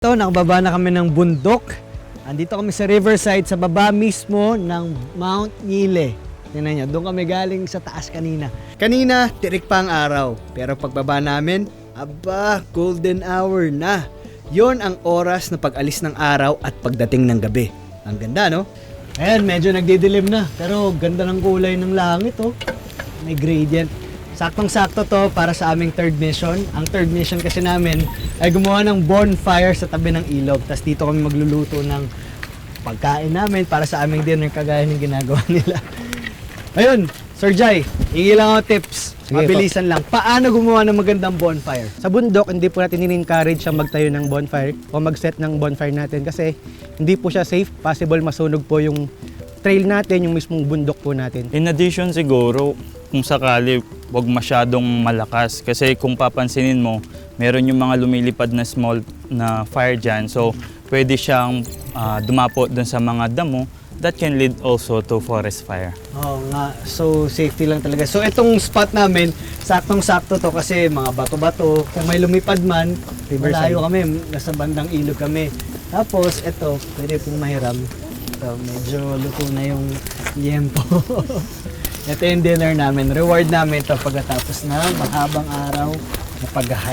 Ito, nakababa na kami ng bundok. Andito kami sa riverside, sa baba mismo ng Mount Nile. Tingnan nyo, doon kami galing sa taas kanina. Kanina, tirik pa ang araw. Pero pagbaba namin, aba, golden hour na. Yon ang oras na pag-alis ng araw at pagdating ng gabi. Ang ganda, no? Ayan, medyo nagdidilim na. Pero ganda ng kulay ng langit, oh. May gradient. Saktong-sakto to para sa aming third mission. Ang third mission kasi namin ay gumawa ng bonfire sa tabi ng ilog. Tapos dito kami magluluto ng pagkain namin para sa aming dinner kagaya ng ginagawa nila. Ayun, Sir Jai, hingi lang ako tips. Sige, Mabilisan lang. Paano gumawa ng magandang bonfire? Sa bundok, hindi po natin in-encourage siya magtayo ng bonfire o mag-set ng bonfire natin kasi hindi po siya safe. Possible masunog po yung trail natin, yung mismong bundok po natin. In addition siguro, kung sakali, wag masyadong malakas. Kasi kung papansinin mo, meron yung mga lumilipad na small na fire dyan. So, pwede siyang dumapo dun sa mga damo. That can lead also to forest fire. Oo nga, so safety lang talaga. So itong spot namin, saktong-sakto to kasi mga bato-bato. Kung may lumipad man, malayo kami, nasa bandang ilog kami. Tapos ito, pwede pong mahiram. So, medyo luto na yung yempo. Ito yung dinner namin. Reward namin ito pagkatapos na mahabang araw na pag-hike.